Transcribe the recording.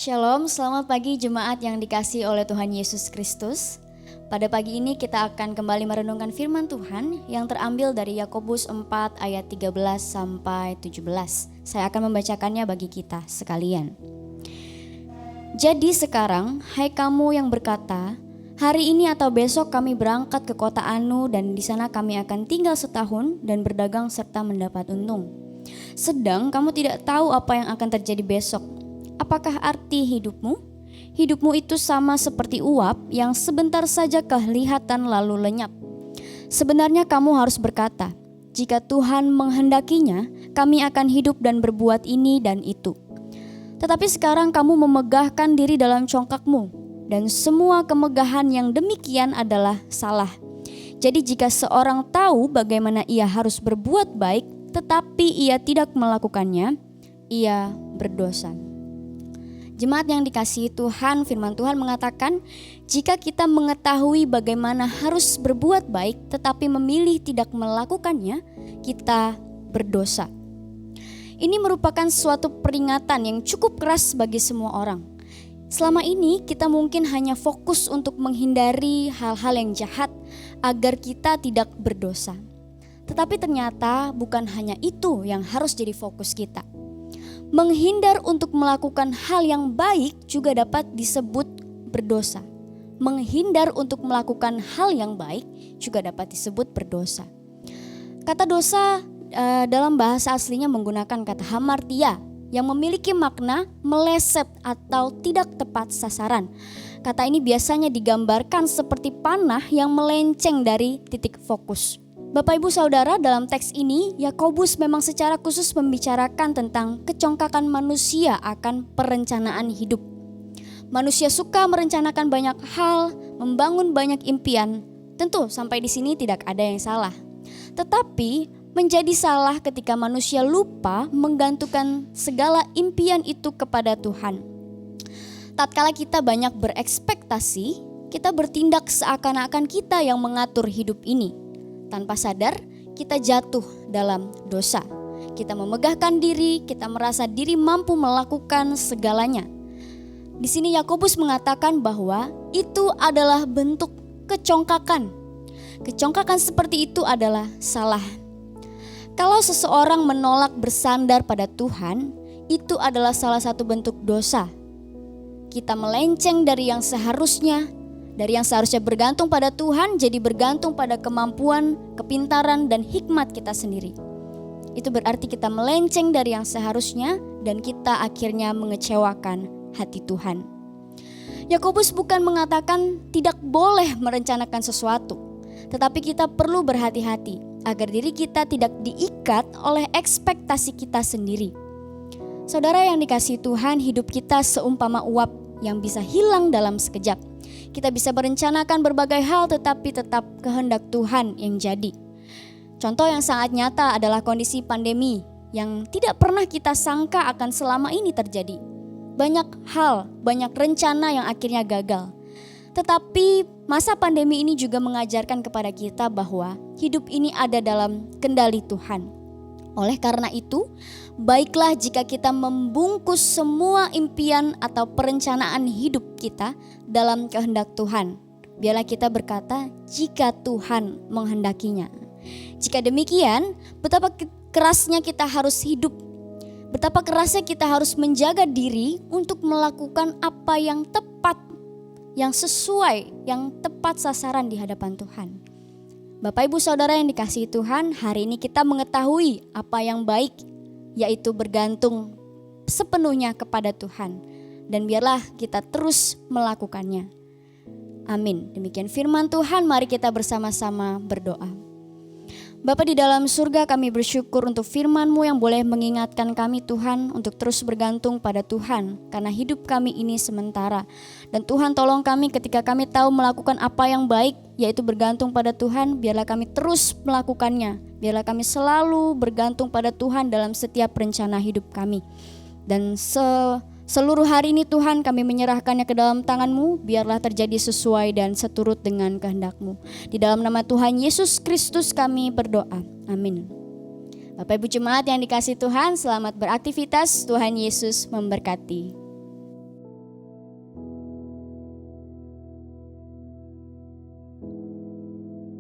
Shalom, selamat pagi jemaat yang dikasihi oleh Tuhan Yesus Kristus. Pada pagi ini kita akan kembali merenungkan firman Tuhan yang terambil dari Yakobus 4 ayat 13 sampai 17. Saya akan membacakannya bagi kita sekalian. Jadi sekarang, hai kamu yang berkata, hari ini atau besok kami berangkat ke kota Anu dan di sana kami akan tinggal setahun dan berdagang serta mendapat untung. Sedang kamu tidak tahu apa yang akan terjadi besok. Apakah arti hidupmu? Hidupmu itu sama seperti uap yang sebentar saja kelihatan lalu lenyap. Sebenarnya kamu harus berkata, jika Tuhan menghendakinya, kami akan hidup dan berbuat ini dan itu. Tetapi sekarang kamu memegahkan diri dalam congkakmu, dan semua kemegahan yang demikian adalah salah. Jadi jika seorang tahu bagaimana ia harus berbuat baik, tetapi ia tidak melakukannya, ia berdosa. Jemaat yang dikasihi Tuhan, firman Tuhan mengatakan, jika kita mengetahui bagaimana harus berbuat baik tetapi memilih tidak melakukannya, kita berdosa. Ini merupakan suatu peringatan yang cukup keras bagi semua orang. Selama ini kita mungkin hanya fokus untuk menghindari hal-hal yang jahat agar kita tidak berdosa. Tetapi ternyata bukan hanya itu yang harus jadi fokus kita. Menghindar untuk melakukan hal yang baik juga dapat disebut berdosa. Menghindar untuk melakukan hal yang baik juga dapat disebut berdosa. Kata dosa dalam bahasa aslinya menggunakan kata hamartia yang memiliki makna meleset atau tidak tepat sasaran. Kata ini biasanya digambarkan seperti panah yang melenceng dari titik fokus. Bapak Ibu Saudara, dalam teks ini Yakobus memang secara khusus membicarakan tentang kecongkakan manusia akan perencanaan hidup. Manusia suka merencanakan banyak hal, membangun banyak impian. Tentu sampai di sini tidak ada yang salah. Tetapi menjadi salah ketika manusia lupa menggantungkan segala impian itu kepada Tuhan. Tatkala kita banyak berekspektasi, kita bertindak seakan-akan kita yang mengatur hidup ini. Tanpa sadar, kita jatuh dalam dosa. Kita memegahkan diri, kita merasa diri mampu melakukan segalanya. Di sini Yakobus mengatakan bahwa itu adalah bentuk kecongkakan. Kecongkakan seperti itu adalah salah. Kalau seseorang menolak bersandar pada Tuhan, itu adalah salah satu bentuk dosa. Kita melenceng dari yang seharusnya. Dari yang seharusnya bergantung pada Tuhan jadi bergantung pada kemampuan, kepintaran, dan hikmat kita sendiri. Itu berarti kita melenceng dari yang seharusnya dan kita akhirnya mengecewakan hati Tuhan. Yakobus bukan mengatakan tidak boleh merencanakan sesuatu, tetapi kita perlu berhati-hati agar diri kita tidak diikat oleh ekspektasi kita sendiri. Saudara yang dikasihi Tuhan, hidup kita seumpama uap yang bisa hilang dalam sekejap. Kita bisa merencanakan berbagai hal tetapi tetap kehendak Tuhan yang jadi. Contoh yang sangat nyata adalah kondisi pandemi yang tidak pernah kita sangka akan selama ini terjadi. Banyak hal, banyak rencana yang akhirnya gagal. Tetapi masa pandemi ini juga mengajarkan kepada kita bahwa hidup ini ada dalam kendali Tuhan. Oleh karena itu, baiklah jika kita membungkus semua impian atau perencanaan hidup kita dalam kehendak Tuhan. Biarlah kita berkata, jika Tuhan menghendakinya. Jika demikian, betapa kerasnya kita harus hidup. Betapa kerasnya kita harus menjaga diri untuk melakukan apa yang tepat, yang sesuai, yang tepat sasaran di hadapan Tuhan. Bapak Ibu Saudara yang dikasihi Tuhan, hari ini kita mengetahui apa yang baik, yaitu bergantung sepenuhnya kepada Tuhan. Dan biarlah kita terus melakukannya. Amin. Demikian firman Tuhan, mari kita bersama-sama berdoa. Bapa di dalam surga, kami bersyukur untuk firman-Mu yang boleh mengingatkan kami Tuhan untuk terus bergantung pada Tuhan. Karena hidup kami ini sementara. Dan Tuhan tolong kami ketika kami tahu melakukan apa yang baik, yaitu bergantung pada Tuhan, biarlah kami terus melakukannya. Biarlah kami selalu bergantung pada Tuhan dalam setiap rencana hidup kami. Dan seluruh hari ini Tuhan kami menyerahkannya ke dalam tangan-Mu, biarlah terjadi sesuai dan seturut dengan kehendak-Mu. Di dalam nama Tuhan Yesus Kristus kami berdoa. Amin. Bapak Ibu Jemaat yang dikasihi Tuhan, selamat beraktivitas. Tuhan Yesus memberkati.